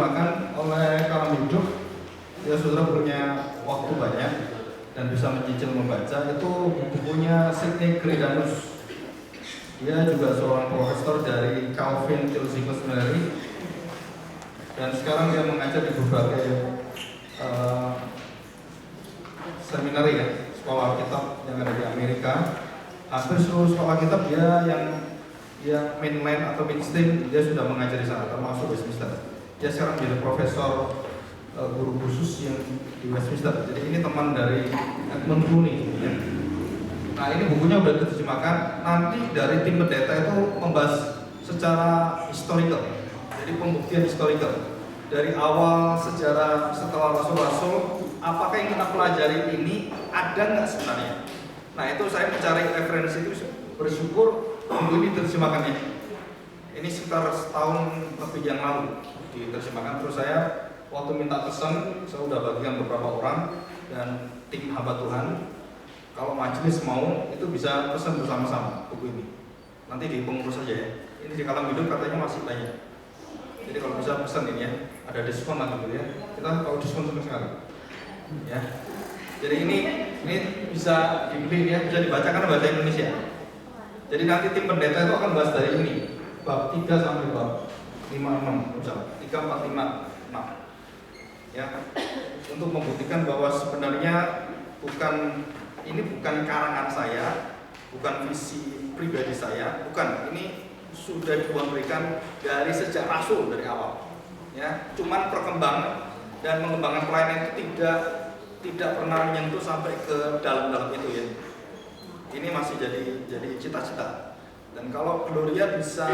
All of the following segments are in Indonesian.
diterjemahkan oleh Kalam Hidup. Ya saudara punya waktu banyak dan bisa mencicil membaca, itu bukunya Sidney Greidanus. Dia juga seorang profesor dari Calvin Theological Seminary dan sekarang dia mengajar di berbagai seminari ya, sekolah kitab yang ada di Amerika. Hampir seluruh sekolah kitab dia yang mainline atau mainstream dia sudah mengajar di sana, termasuk Westminster. Dia sekarang menjadi profesor guru khusus yang di Westminster. Jadi ini teman dari Edmund Clooney ya. Nah ini bukunya sudah diterjemahkan. Nanti dari tim pendeta itu membahas secara historical, jadi pembuktian historical dari awal sejarah setelah rasul-rasul, apakah yang kita pelajari ini ada nggak sebenarnya. Nah itu saya mencari referensi itu, bersyukur buku ini diterjemahkannya. Ini sekitar setahun lebih yang lalu diterjemahkan. Terus saya waktu minta pesan, saya udah bagikan beberapa orang dan tim hamba Tuhan. Kalau majelis mau, itu bisa pesan bersama-sama buku ini. Nanti di pengurus saja ya. Ini di Kalam Hidup katanya masih banyak. Jadi kalau bisa pesan ini ya, ada diskon lah gitu ya. Kita kalau diskon sama sekali. Ya. Jadi ini bisa dibeli ya, bisa dibaca karena bahasa Indonesia. Jadi nanti tim pendeta itu akan bahas dari ini, bab 3 sampai bab 56, misalnya 3, 4, 5, 6. Ya, untuk membuktikan bahwa sebenarnya ini bukan karangan saya, bukan visi pribadi saya, bukan. Ini sudah diberikan dari sejak rasul dari awal. Ya, cuman perkembangan dan mengembangkan pelayanan itu tidak pernah menyentuh sampai ke dalam-dalam itu ya. Ini masih jadi cita-cita. Dan kalau Gloria bisa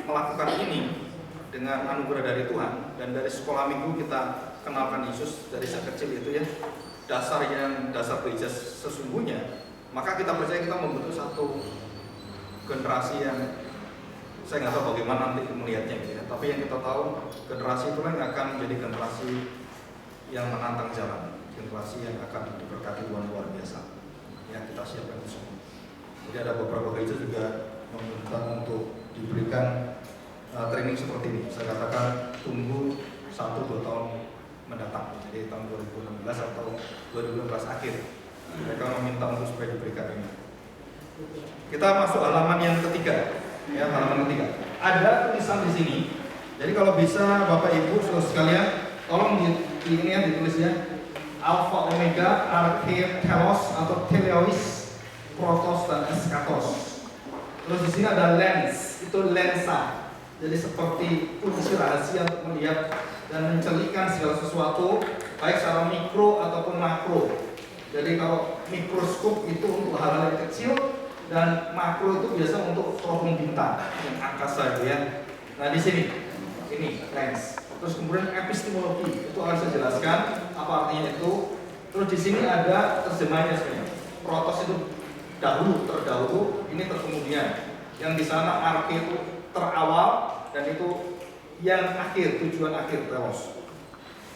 melakukan ini dengan anugerah dari Tuhan dan dari sekolah minggu kita kenalkan Yesus dari sejak kecil itu ya, dasar gereja sesungguhnya, maka kita percaya kita membentuk satu generasi yang saya nggak tahu bagaimana nanti melihatnya gitu ya. Tapi yang kita tahu generasi itulah yang akan menjadi generasi yang menantang zaman, generasi yang akan diberkati Tuhan luar biasa. Ya kita siapkan itu semua. Jadi ada beberapa gereja juga meminta untuk diberikan training seperti ini. Saya katakan tunggu 1-2 tahun mendatang, jadi tahun 2016 atau 2015 akhir. Mereka meminta untuk supaya diberikan ini. Kita masuk halaman yang ketiga, ya halaman ketiga. Ada tulisan di sini. Jadi kalau bisa Bapak Ibu saudara sekalian, tolong ini ya ditulisnya Alpha Omega Arche Telos atau Teleois, Protos dan Eskatos. Terus di sini ada lens, itu lensa. Jadi seperti kunci rahasia untuk melihat dan mencelikan segala sesuatu, baik secara mikro ataupun makro. Jadi kalau mikroskop itu untuk hal-hal yang kecil dan makro itu biasa untuk teropong bintang yang angkasa ya. Nah di sini ini lens. Terus kemudian epistemologi itu akan saya jelaskan apa artinya itu. Terus di sini ada terjemahnya sebenarnya. Protos itu terdahulu, ini terkemudian. Yang di sana arche itu terawal dan itu yang akhir, tujuan akhir telos.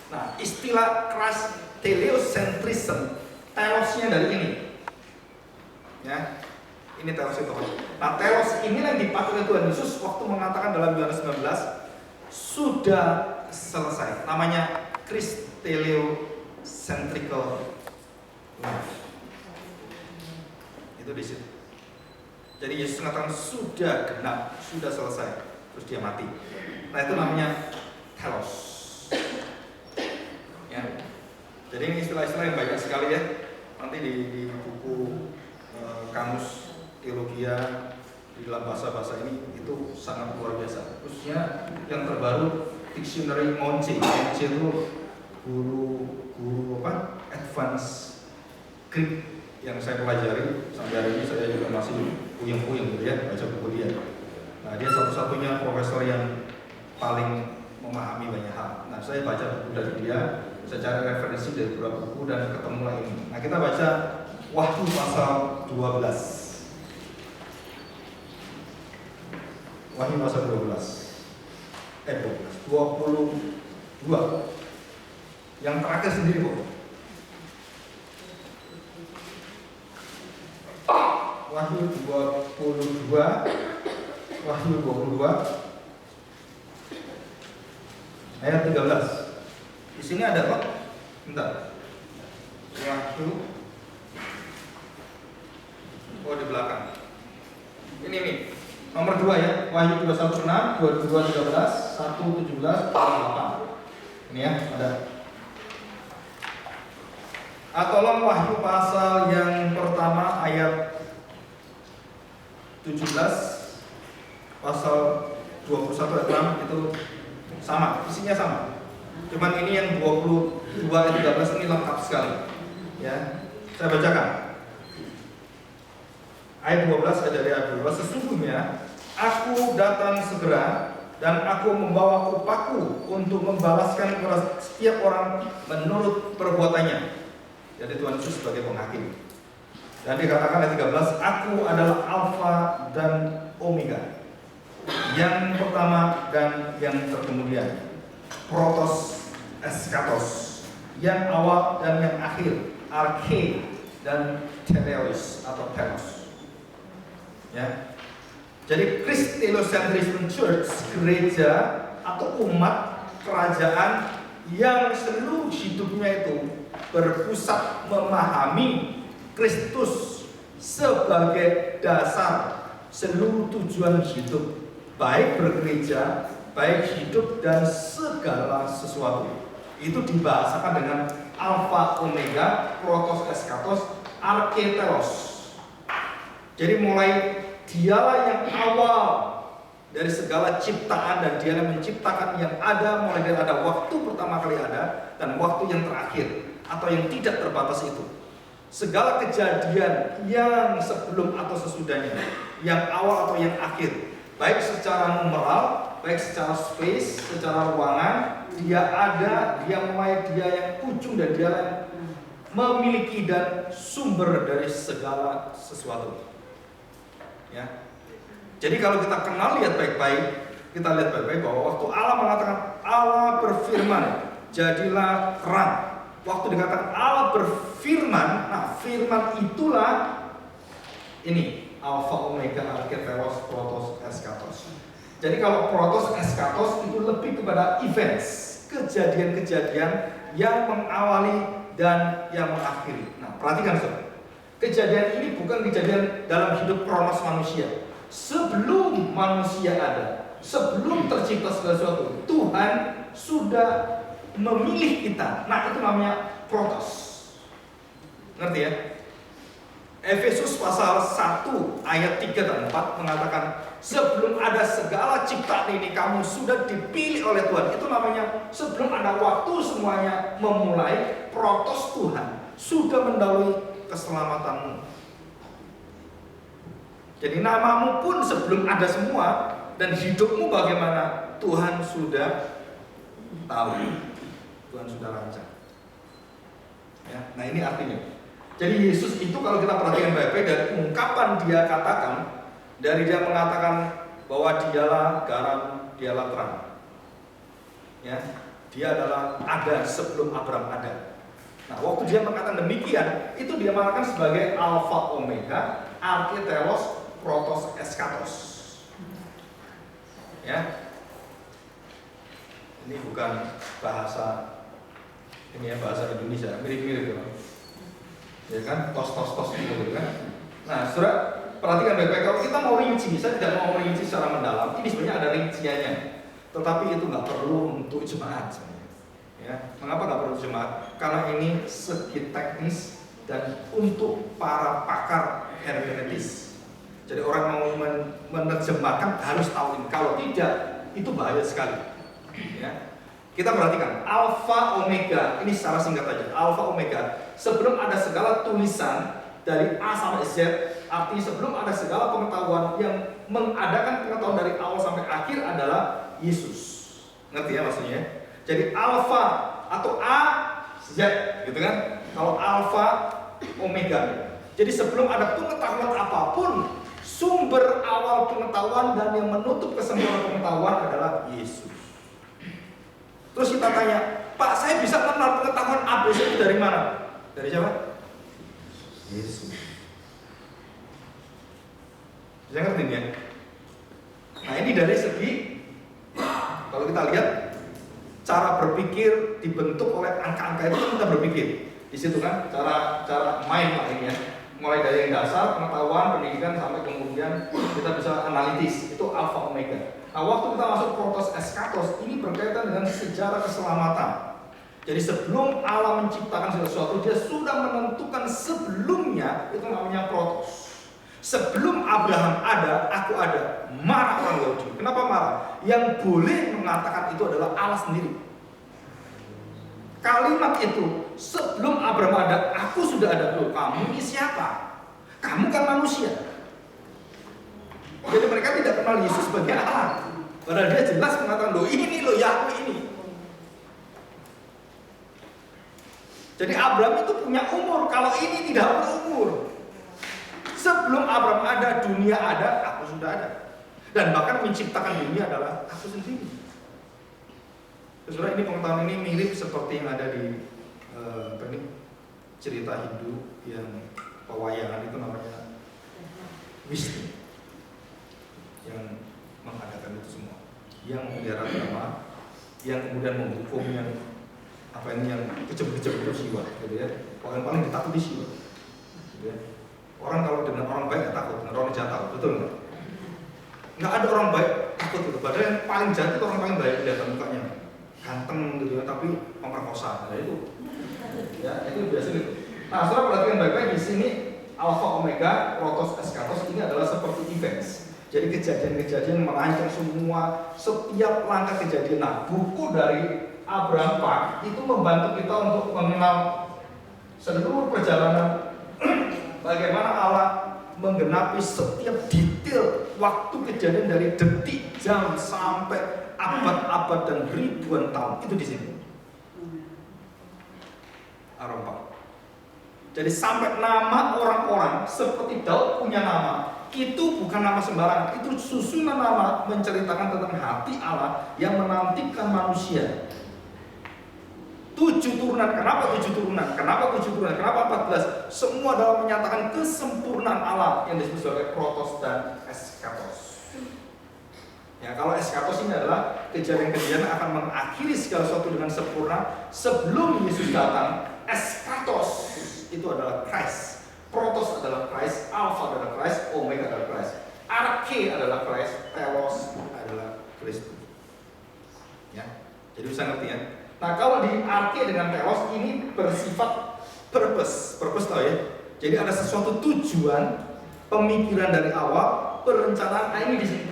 Nah, istilah keras teleocentrism, telosnya dari ini. Ya. Ini telos itu. Nah, telos ini yang dipakai oleh Tuhan Yesus waktu mengatakan dalam Yohanes 19 sudah selesai. Namanya Christeliocentrical life. Itu di situ. Jadi Yesus mengatakan sudah genap, sudah selesai, terus dia mati. Nah itu namanya telos. Ya. Jadi ini istilah-istilah yang banyak sekali ya. Nanti di buku kamus teologia di dalam bahasa-bahasa ini itu sangat luar biasa. Khususnya yang terbaru Dictionary Monce. Monce itu guru advance Greek yang saya pelajari sampai hari ini. Saya juga masih puyeng-puyeng gitu ya baca buku dia. Nah dia satu-satunya profesor yang paling memahami banyak hal. Nah saya baca buku dari dia, saya cari referensi dari beberapa buku dan ketemu lagi. Nah kita baca Wahyu pasal 12. Wahyu pasal 22. Yang terakhir sendiri kok. Wahyu 22. Wahyu 22. ayat 13. Di sini ada kok. Bentar. Wahyu. Oh, di belakang. Ini nih. Nomor 2 ya. Wahyu 21:6, 22:13, 1:17, 8. Ini ya, ada. Tolong Wahyu pasal yang pertama ayat 17, pasal 21 ayat 6 itu sama, isinya sama. Cuman ini yang 22 ayat 13 ini lengkap sekali. Ya, saya bacakan. Ayat 12 dari ayat 12, sesungguhnya aku datang segera dan aku membawa upahku untuk membalaskan kepada setiap orang menurut perbuatannya. Jadi Tuhan Yesus sebagai penghakim. Dan dikatakan ayat 13, aku adalah Alfa dan Omega, yang pertama dan yang terkemudian, Protos Eskatos, yang awal dan yang akhir, Arche dan Teleos atau Telos. Ya. Jadi Christolocentrism Church, gereja atau umat kerajaan yang seluruh hidupnya itu berpusat memahami Kristus sebagai dasar seluruh tujuan hidup, baik bergereja, baik hidup dan segala sesuatu. Itu dibahasakan dengan Alpha Omega, Protos Eskatos, Arche Telos. Jadi mulai dialah yang awal dari segala ciptaan dan dia yang menciptakan yang ada, mulai dari ada waktu pertama kali ada dan waktu yang terakhir atau yang tidak terbatas itu. Segala kejadian yang sebelum atau sesudahnya, yang awal atau yang akhir, baik secara numeral, baik secara space, secara ruangan, dia ada, dia mulai, dia yang ujung dan dia yang memiliki dan sumber dari segala sesuatu. Ya. Jadi kalau kita kenal lihat baik-baik, kita lihat baik-baik bahwa waktu Allah mengatakan Allah berfirman, jadilah terang. Waktu dikatakan Allah berfirman, nah firman itulah ini Alpha Omega Arche Telos Protos Eskatos. Jadi kalau Protos Eskatos itu lebih kepada events, kejadian-kejadian yang mengawali dan yang mengakhiri. Nah, perhatikan saudara. Kejadian ini bukan kejadian dalam hidup kronos manusia. Sebelum manusia ada, sebelum tercipta segala sesuatu, Tuhan sudah memilih kita. Nah, itu namanya protos. Ngerti ya? Efesus pasal 1 ayat 3 dan 4 mengatakan, sebelum ada segala ciptaan ini kamu sudah dipilih oleh Tuhan. Itu namanya sebelum ada waktu semuanya memulai, protos Tuhan sudah mendahului keselamatanmu. Jadi namamu pun sebelum ada semua dan hidupmu bagaimana Tuhan sudah tahu, Tuhan sudah rancang. Ya, nah ini artinya. Jadi Yesus itu kalau kita perhatikan baik-baik dari ungkapan dia katakan, dari dia mengatakan bahwa dialah garam, dialah terang. Ya, dia adalah ada sebelum Abraham ada. Nah, waktu dia mengatakan demikian, itu dia mengatakan sebagai Alpha Omega, Arche Telos, Protos Eskatos. Ya. Ini bukan bahasa ini ya, bahasa Indonesia, mirip-mirip ya. Ya kan, tos gitu kan. Nah, saudara, perhatikan baik-baik. Kalau kita mau rinci, saya tidak mau rinci secara mendalam. Ini sebenarnya ada rinciannya. Tetapi itu nggak perlu untuk jemaat sebenarnya. Ya, mengapa nggak perlu jemaat? Karena ini segi teknis dan untuk para pakar hermeneutis. Jadi orang mau menerjemahkan harus tahu ini. Kalau tidak, itu bahaya sekali. Ya. Kita perhatikan Alpha Omega. Ini secara singkat aja. Alpha Omega. Sebelum ada segala tulisan dari A sampai Z, artinya sebelum ada segala pengetahuan yang mengadakan pengetahuan dari awal sampai akhir adalah Yesus. Ngerti ya maksudnya? Jadi Alpha atau A, Z, gitu kan? Kalau Alpha, Omega. Jadi sebelum ada pengetahuan apapun, sumber awal pengetahuan dan yang menutup kesempurnaan pengetahuan adalah Yesus. Terus kita tanya, Pak, saya bisa kenal pengetahuan ABC itu dari mana? Dari siapa? Yesus. Bisa ngerti ya? Nah ini dari segi, kalau kita lihat cara berpikir dibentuk oleh angka-angka itu kan kita berpikir. Di situ kan cara main lah ini ya. Mulai dari yang dasar, pengetahuan, pendidikan sampai kemudian kita bisa analitis. Itu alfa omega. Nah, waktu kita masuk protos eskatos, ini berkaitan dengan sejarah keselamatan. Jadi sebelum Allah menciptakan sesuatu, dia sudah menentukan sebelumnya, itu namanya protos. Sebelum Abraham ada, aku ada. Marah orang Yahudi. Kenapa marah? Yang boleh mengatakan itu adalah Allah sendiri. Kalimat itu, sebelum Abraham ada, aku sudah ada. Loh, kamu ini siapa? Kamu kan manusia. Jadi mereka tidak kenal Yesus sebagai Allah. Padahal dia jelas mengatakan, loh ini loh Yahweh ini. Jadi Abraham itu punya umur, kalau ini tidak berumur. Sebelum Abraham ada, dunia ada, aku sudah ada. Dan bahkan menciptakan dunia adalah aku sendiri. Saudara, ini pengetahuan ini mirip seperti yang ada di cerita Hindu yang pewayangan itu namanya Vishnu yang mengadakan itu semua, yang memelihara drama, yang kemudian menghukum yang yang kejam-kejam itu Siwa, gitu ya. Orang paling ditakuti Siwa, gitu ya. Orang kalau dengan orang baik takut, dengan orang jahat takut, betul nggak? Nggak ada orang baik takut gitu. Padahal yang paling jahat itu orang paling baik, kelihatan mukanya ganteng gitu ya, tapi pemerkosa, nah itu, ya itu biasa gitu. Nah, setelah perhatikan baik-baik di sini alfa omega, protos eskatos ini adalah seperti events. Jadi kejadian-kejadian merancang semua setiap langkah kejadian. Nah, buku dari Abraham Pak itu membantu kita untuk mengenal seluruh perjalanan bagaimana Allah menggenapi setiap detail waktu kejadian dari detik, jam sampai abad-abad dan ribuan tahun itu di sini. Arompa. Jadi sampai nama orang-orang seperti Daud punya nama, itu bukan nama sembarangan, itu susunan nama menceritakan tentang hati Allah yang menantikan manusia. 7 turunan, kenapa 7 turunan? Kenapa 7 turunan? Kenapa 14? Semua dalam menyatakan kesempurnaan Allah yang disebut sebagai protos dan eskatos. Ya, kalau eskatos ini adalah kejadian-kejadian akan mengakhiri segala sesuatu dengan sempurna sebelum Yesus datang. Eskatos itu adalah Christ, protos adalah Christ, alpha adalah Christ, omega adalah Christ, arche adalah Christ, telos adalah Kristus. Ya, jadi bisa ngerti ya. Nah, kalau di arche dengan telos ini bersifat purpose tahu ya. Jadi ada sesuatu tujuan, pemikiran dari awal, perencanaan. Nah, ini di sini.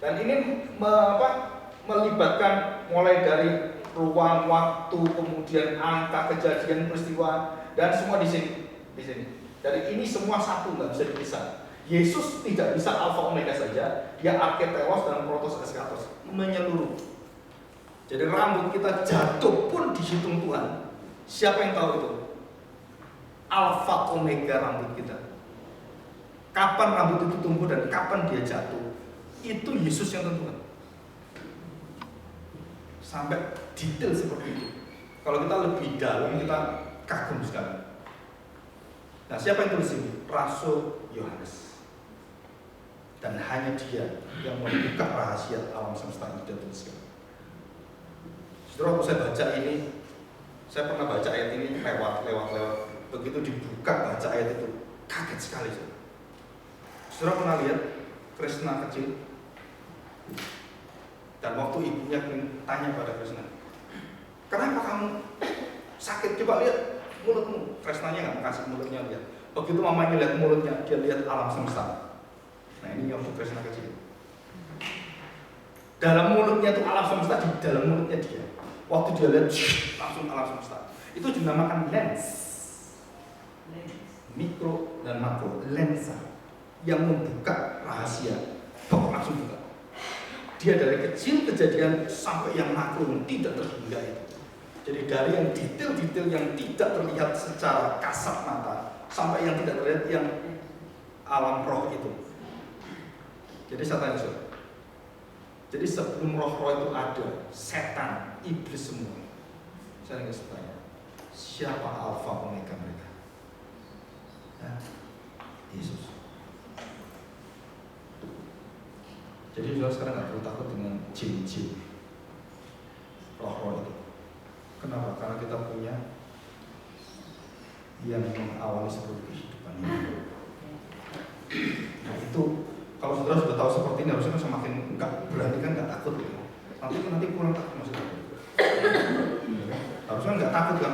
Dan ini melibatkan mulai dari ruang, waktu, kemudian angka, kejadian, peristiwa, dan semua di sini. Dari ini semua satu, nggak bisa dipisah. Yesus tidak bisa alfa omega saja, dia archeteos dan protos eskatos, menyeluruh. Jadi rambut kita jatuh pun dihitung Tuhan. Siapa yang tahu itu? Alfa omega rambut kita. Kapan rambut itu tumbuh dan kapan dia jatuh? Itu Yesus yang tentukan. Sampai detail seperti itu. Kalau kita lebih dalam, kita kagum sekali. Nah, siapa yang tulis ini? Rasul Yohanes. Dan hanya dia yang membuka rahasia alam semesta yang dia tuliskan. Setelah waktu saya baca ini, saya pernah baca ayat ini lewat. Begitu dibuka baca ayat itu, kaget sekali. Saudara pernah lihat Krishna kecil? Dan waktu ibunya tanya pada Krishna, kenapa kamu sakit? Coba lihat mulutmu. Krishnanya nggak kasih mulutnya lihat. Begitu mamanya lihat mulutnya, dia lihat alam semesta. Nah, ini yang untuk Krishna kecil. Dalam mulutnya itu alam semesta, di dalam mulutnya dia. Waktu dia lihat, langsung alam semesta. Itu dinamakan lens. Mikro dan makro, lensa yang membuka rahasia. Langsung buka. Dia dari kecil kejadian sampai yang makro tidak terhingga itu. Jadi dari yang detail-detail yang tidak terlihat secara kasat mata sampai yang tidak terlihat yang alam roh itu. Jadi saya tanya saudara. Jadi sebelum roh-roh itu ada, setan, iblis semua. Saya ingin tanya, siapa alfa omega mereka? Ya, Yesus. Jadi saudara sekarang nggak perlu takut dengan jin-jin. Kenapa? Karena kita punya yang mengawali seluruh kehidupan ini. Nah itu, kalau saudara sudah tahu seperti ini, harusnya semakin nggak berani kan, nggak takut gitu. Nanti kurang takut maksudnya. Harusnya nggak takut kan?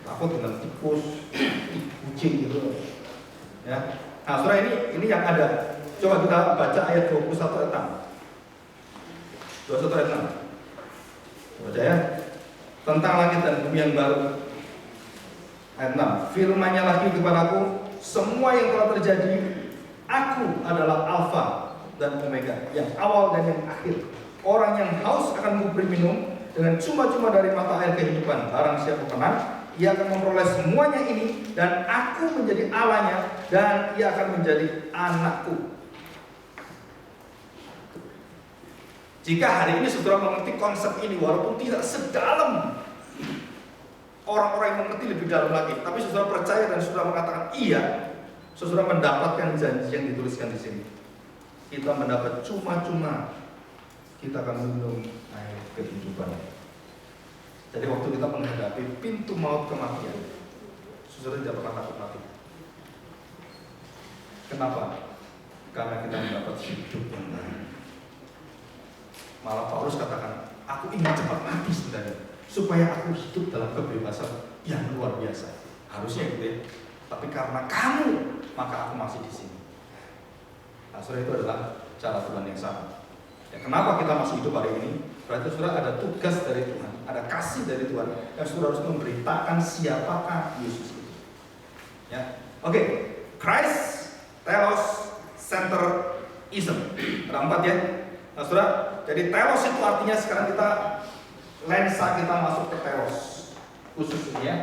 Takut dengan tikus, kucing gitu. Ya. Nah, saudara ini yang ada. Coba kita baca ayat 21 ayat 6. 21 ayat 6. Baca ya. Tentang langit dan bumi yang baru. Ayat 6. Firman-Nya lagi kepadaku, semua yang telah terjadi, aku adalah Alfa dan Omega, yang awal dan yang akhir. Orang yang haus akan kuberi minum dengan cuma-cuma dari mata air kehidupan. Barang siapa menang, ia akan memperoleh semuanya ini, dan aku menjadi Allahnya, dan ia akan menjadi anakku. Jika hari ini saudara mengerti konsep ini, walaupun tidak sedalam orang-orang yang mengerti lebih dalam lagi, tapi saudara percaya dan saudara mengatakan iya, saudara mendapatkan janji yang dituliskan di sini. Kita mendapat cuma-cuma, kita akan minum air kehidupan. Jadi waktu kita menghadapi pintu maut kematian, saudara tidak pernah takut mati. Kenapa? Karena kita mendapat hidup yang baru. Malah Paulus katakan, aku ingin cepat mati sebenarnya, supaya aku hidup dalam kebebasan yang luar biasa. Harusnya gitu ya. Tapi karena kamu, maka aku masih di sini. Nah, saudara, itu adalah cara Tuhan yang sama. Ya, kenapa kita masih hidup hari ini? Berarti saudara ada tugas dari Tuhan, ada kasih dari Tuhan yang saudara harus memberitakan siapakah Yesus itu. Ya, oke. Christ, Telos, Centerism. Ada 4 ya. Nah, saudara, jadi telos itu artinya sekarang kita lensa kita masuk ke telos khusus ini ya.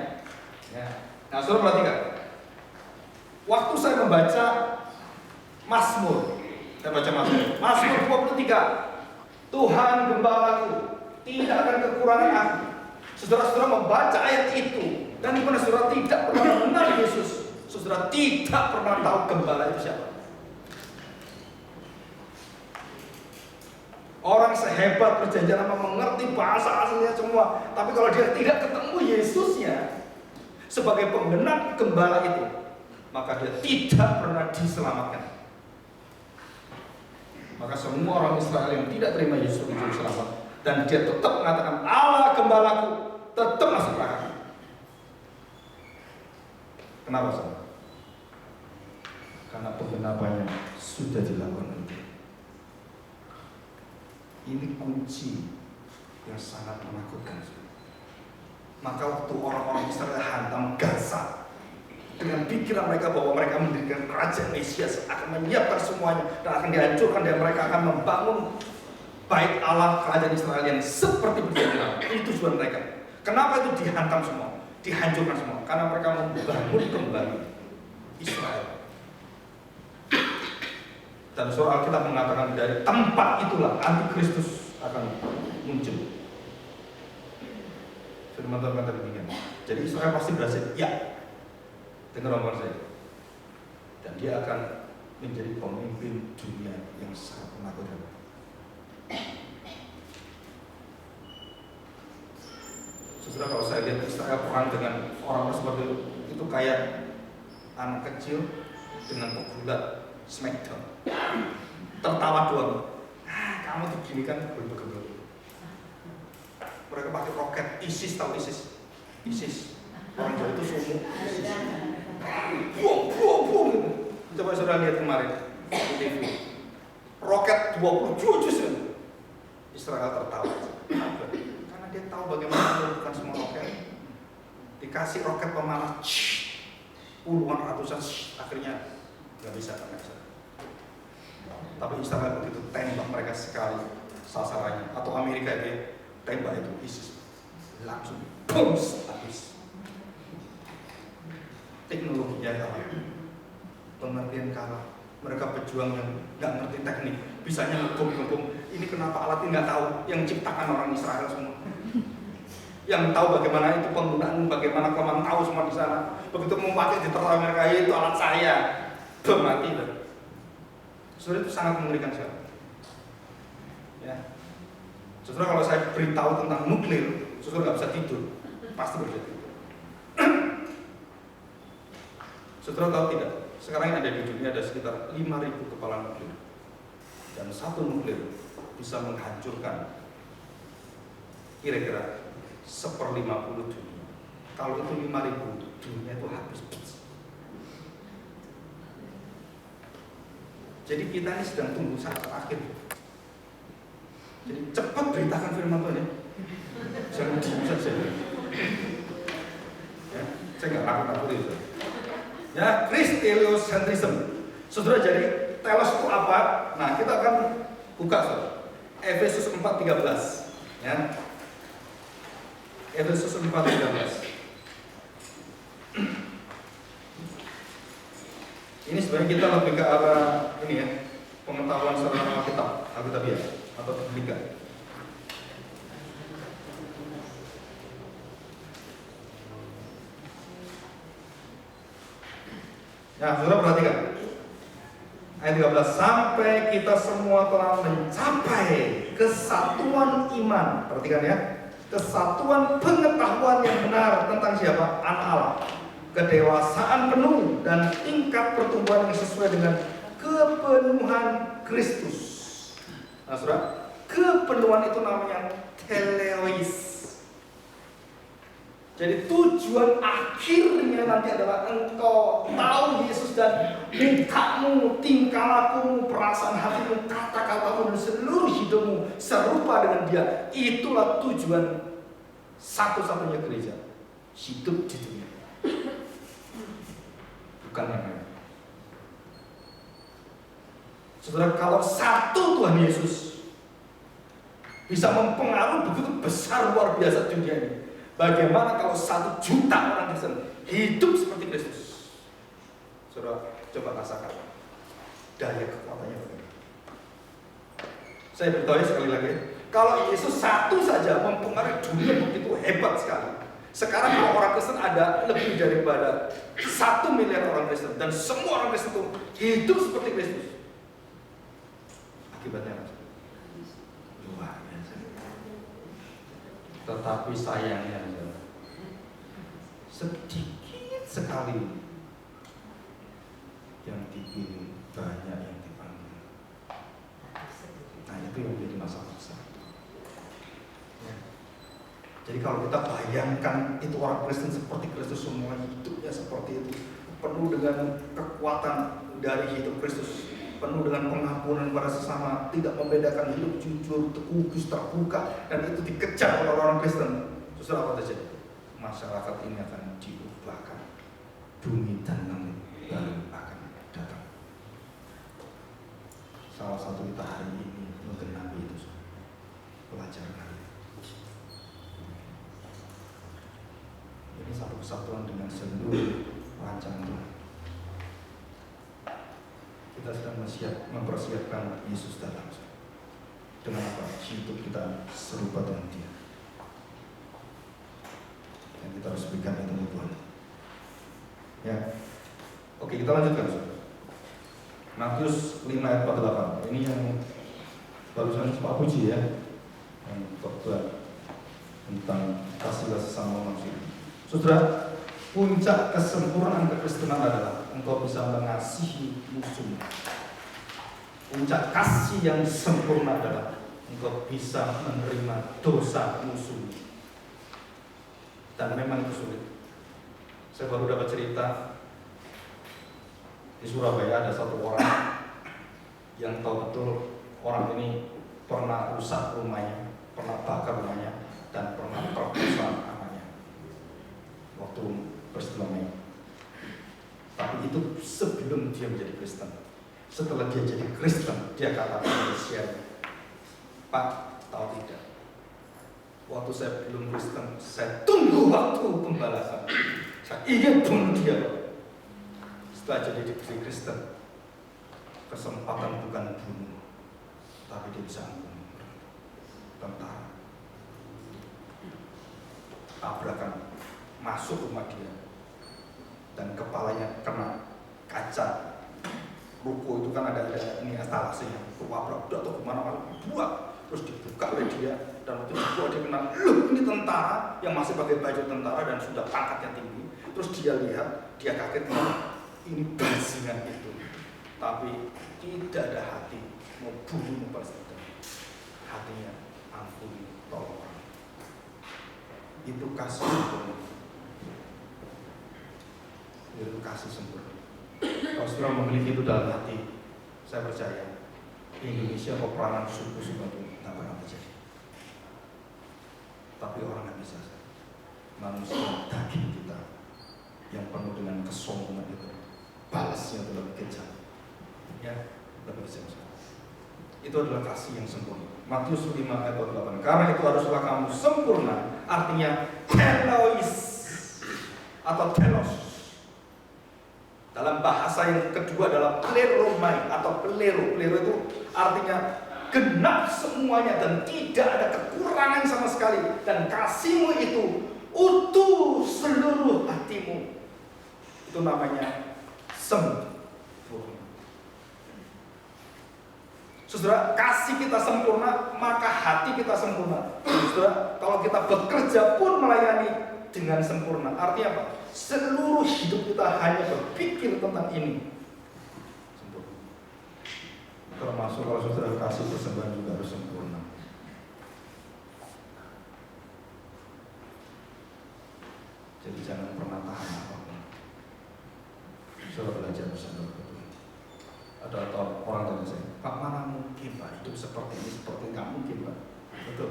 Nah, saudara perhatikan. Waktu saya membaca Mazmur, Mazmur 23, Tuhan gembalaku, tidak akan kekurangan aku. Saudara-saudara membaca ayat itu, dan di mana saudara tidak pernah mengenal Yesus, saudara tidak pernah tahu gembala itu siapa. Orang sehebat perjanjian lama mengerti bahasa aslinya semua, tapi kalau dia tidak ketemu Yesusnya sebagai penggenap gembala itu, maka dia tidak pernah diselamatkan. Maka semua orang Israel yang tidak terima Yesus itu selamat, dan dia tetap mengatakan Allah gembalaku, tetap masuk neraka. Kenapa saudara? Karena penggenapannya sudah dilakukan. Ini kunci yang sangat menakutkan. Maka waktu orang-orang Israel hantam Gaza dengan pikiran mereka bahwa mereka mendirikan kerajaan Mesias, akan menyiapkan semuanya dan akan dihancurkan, dan mereka akan membangun bait Allah kerajaan Israel yang seperti berjalan. Itu tujuan mereka. Kenapa itu dihantam semua, dihancurkan semua? Karena mereka membangun kembali Israel. Dan surah Alkitab mengatakan dari tempat itulah antikristus akan muncul. Firman Tuhan kata demikian. Jadi Israel pasti berhasil, ya. Dengar omongan saya. Dan dia akan menjadi pemimpin dunia yang sangat menakutkan. Saudara, kalau saya lihat Israel perang dengan orang-orang seperti itu kayak anak kecil dengan pegulat Smackdown. Tertawa doang. Kamu diginikan gebel-gebel. Mereka pakai roket ISIS, tahu ISIS? ISIS. Orang Jawa itu sumu ISIS. Buang. Coba saudara lihat kemarin di TV. Roket 20 jus. Israel tertawa. Karena dia tahu bagaimana menentukan semua roket. Dikasih roket pemanas, puluhan ratusan, akhirnya nggak bisa. Tapi Israel begitu tembak mereka sekali sasarannya, atau Amerika dia tembak itu ISIS langsung boom, habis. Teknologinya kalah, pengertian kalah. Mereka pejuang yang nggak ngerti teknik, bisanya ngebom. Ini kenapa alatnya nggak tahu? Yang ciptakan orang Israel semua. Yang tahu bagaimana itu penggunaan, bagaimana kelemahan, tahu semua di sana. Begitu mau pakai di terlalu mereka, itu alat saya, bom mati. Saudara, itu sangat mengerikan sekali. Ya. Saudara, kalau saya beritahu tentang nuklir, saudara nggak bisa tidur, pasti bisa tidur. Saudara tahu tidak? Sekarang yang ada di dunia ada sekitar 5.000 kepala nuklir, dan satu nuklir bisa menghancurkan kira-kira 1/50 dunia. Kalau itu 5.000, dunia itu habis. Jadi kita ini sedang tunggu saat terakhir. Jadi cepat beritakan firman Tuhan ya. Jangan diam saja. Ya, saya nggak takut itu. Ya, Christeliocentrism. Saudara, jadi telos itu apa? Nah, kita akan buka saudara. Efesus 4:13. Ya. Efesus 4:13. Ini sebenarnya kita lebih ke arah ini ya, pengetahuan secara Alkitabiah atau biblika. Nah, saudara perhatikan ayat 13, sampai kita semua telah mencapai kesatuan iman. Perhatikan ya, kesatuan pengetahuan yang benar tentang siapa? Anak Allah, kedewasaan penuh dan tingkat pertumbuhan yang sesuai dengan kepenuhan Kristus. Nah, saudara, kepenuhan itu namanya teleois. Jadi tujuan akhirnya nanti adalah engkau tahu Yesus dan mintamu, tingkah lakumu, perasaan hatimu, kata-katamu dan seluruh hidupmu serupa dengan Dia. Itulah tujuan satu-satunya gereja, hidup di dunia, bukan yang lain. Saudara, kalau satu Tuhan Yesus bisa mempengaruhi begitu besar luar biasa dunia ini, bagaimana kalau 1 juta orang Kristen hidup seperti Kristus? Saudara, coba rasakan daya kekuatannya bagaimana. Saya beritahu sekali lagi, kalau Yesus satu saja mempengaruhi dunia begitu hebat sekali. Sekarang kalau orang Kristen ada lebih daripada 1 miliar orang Kristen, dan semua orang Kristen itu hidup seperti Kristus. Akibatnya apa? Luar biasa. Tetapi sayangnya sedikit sekali yang dipilih, banyak yang dipanggil. Nah, itu yang menjadi masalah besar. Ya. Jadi kalau kita bayangkan itu orang Kristen seperti Kristus, semua hidupnya seperti itu, penuh dengan kekuatan dari hidup Kristus, penuh dengan pengampunan pada sesama, tidak membedakan, hidup jujur, kudus, terbuka, dan itu dikejar oleh orang Kristen. Justru apa terjadi? Masyarakat ini akan diubahkan, bumi dan langit baru akan datang. Salah satu kita hari ini menggenapi itu, pelajaran. Ini satu kesatuan dengan seluruh rancangan Tuhan. Kita sedang mempersiapkan Yesus datang. Dengan apa? Hidup kita serupa dengan Dia. Dan kita harus berikan itu untuk Tuhan. Ya. Oke, kita lanjutkan. Matius 5 ayat 48. Ini yang barusan Pak Puji ya, yang khotbah tentang kasihlah sesama manusia. Saudara, puncak kesempurnaan kekristenan adalah engkau bisa mengasihi musuh. Puncak kasih yang sempurna adalah engkau bisa menerima dosa musuh. Dan memang itu sulit. Saya baru dapat cerita di Surabaya, ada satu orang yang tahu betul orang ini pernah rusak rumahnya, pernah bakar rumahnya, dan pernah perkosa anaknya waktu peristiwa Mei. Tapi itu sebelum dia menjadi Kristen. Setelah dia jadi Kristen, dia katakan share, Pak, tahu tidak? Waktu saya belum Kristen, saya tunggu waktu pembalasan. Saya ingin bunuh dia. Setelah jadi Kristen, kesempatan bukan bunuh, tapi dia bisa membunuh tentara. Tabrakan masuk rumah dia, dan kepalanya kena kaca ruko. Itu kan ada ini instalasinya, tabrak atau kemana-mana, buat terus dibuka oleh dia, Dan waktu itu dia kenal, loh ini tentara yang masih pakai baju tentara dan sudah pangkatnya tinggi. Terus dia lihat, dia kaget, ini bajingan itu. Tapi tidak ada hati mau bunuh, mau balas dendam. Hatinya ampuni, tolong. Itu kasih sempurna. Itu kasih sempurna. Kalau saudara memiliki itu dalam hati, saya percaya Indonesia peperangan suku-suku itu tidak pernah terjadi. Tapi orang yang bisa, manusia daging kita yang penuh dengan kesombongan itu, balasnya itu lebih kejam, ya, lebih kejam. Itu adalah kasih yang sempurna. Matius 5 ayat 8. Karena itu haruslah kamu sempurna, artinya telos atau telos. Dalam bahasa yang kedua adalah pleromai atau plero. Plero itu artinya genap semuanya dan tidak ada kekurangan sama sekali, dan kasihmu itu utuh seluruh hatimu. Itu namanya sempurna. Saudara, kasih kita sempurna, maka hati kita sempurna. Saudara, kalau kita bekerja pun melayani dengan sempurna. Artinya apa? Seluruh hidup kita hanya berpikir tentang ini. Termasuk kalau saudara kasih persembahan juga harus sempurna. Jadi jangan pernah tahan apapun. Saudara belajar bersama betul. Ada orang tanya saya, Pak, mana mungkin Pak hidup seperti ini, seperti nggak mungkin Pak. Betul.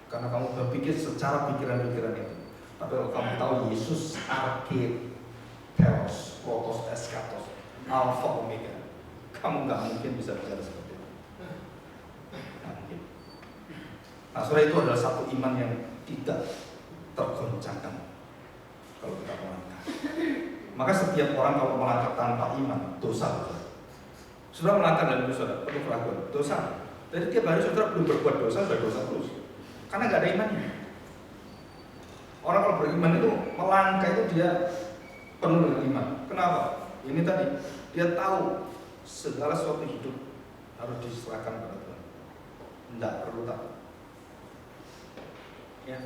Karena kamu berpikir secara pikiran-pikiran itu. Tapi kalau kamu tahu Yesus arke, teos, protos, eskatos, alfa, omega, kamu nggak mungkin bisa bicara seperti itu. Nggak mungkin. Nah, saudara, itu adalah satu iman yang tidak tergoncangkan kalau kita melangkah. Maka setiap orang kalau melangkah tanpa iman, dosa. Saudara melangkah dalam dosa, penuh keraguan, dosa. Jadi tiap hari saudara belum berbuat dosa, sudah dosa terus. Karena nggak ada imannya. Orang kalau beriman itu melangkah itu dia penuh dengan iman. Kenapa? Ini tadi dia tahu segala sesuatu hidup harus diserahkan pada Tuhan. Tidak perlu tahu. Ya.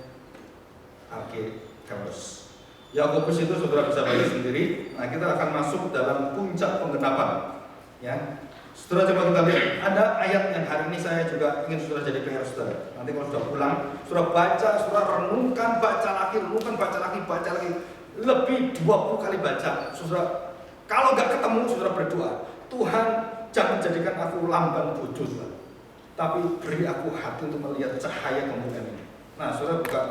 Oke, terus. Yakobus itu saudara bisa baca sendiri. Nah, kita akan masuk dalam puncak penggenapan. Ya. Saudara, coba kita lihat. Ada ayat yang hari ini saya juga ingin saudara jadi PR saudara. Nanti kalau sudah pulang, saudara baca, saudara renungkan, baca lagi, renungkan, baca lagi, baca lagi. Lebih 20 kali baca. Saudara, kalau nggak ketemu, saudara berdoa, Tuhan, jangan jadikan aku lamban bojo, Tuhan, tapi beri aku hati untuk melihat cahaya kemuliaan ini. Nah, saudara buka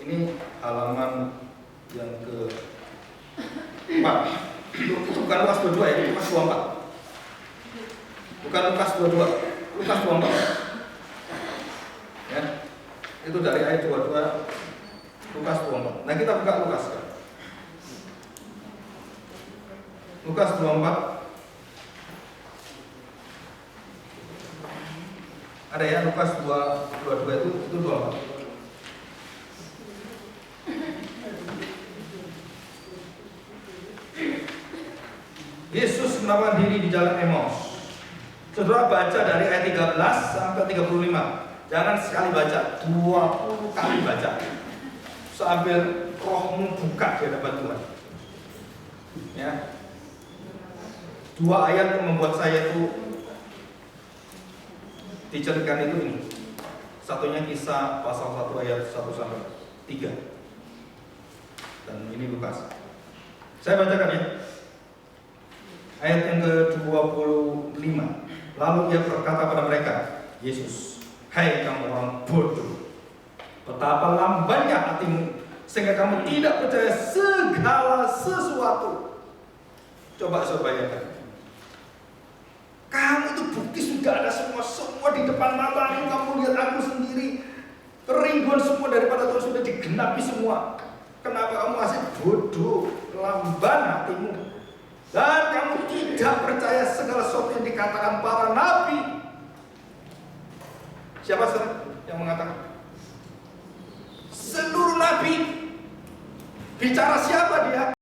ini halaman yang ke-4. Itu bukan Lukas 22 ya, Lukas 24. Bukan Lukas 22, Lukas 24. Ya. Itu dari ayat 22 Lukas 24. Nah, kita buka Lukas kan. Lukas 24. Ada ya, Lukas 22 itu 24. Yesus menawarkan diri di jalan Emmaus. Saudara baca dari ayat 13 sampai 35. Jangan sekali baca, 20 kali baca. Sambil rohmu buka di hadapan Tuhan. Ya. 2 ayat yang membuat saya itu diceritakan itu ini. Satunya Kisah pasal 1 ayat 1 sampai 3. Dan ini Lukas. Saya bacakan ya. Ayat yang ke-25. Lalu ia berkata pada mereka, Yesus, hai kamu orang bodoh, betapa lambannya hatimu sehingga kamu tidak percaya segala sesuatu. Coba saya bayangkan, kamu itu bukti sudah ada semua di depan matamu, kamu lihat aku sendiri, kerinduan semua daripada Tuhan sudah digenapi semua. Kenapa kamu masih bodoh, lamban hatimu? Dan kamu tidak percaya segala sesuatu yang dikatakan para nabi. Siapa yang mengatakan? Seluruh nabi. Bicara siapa dia?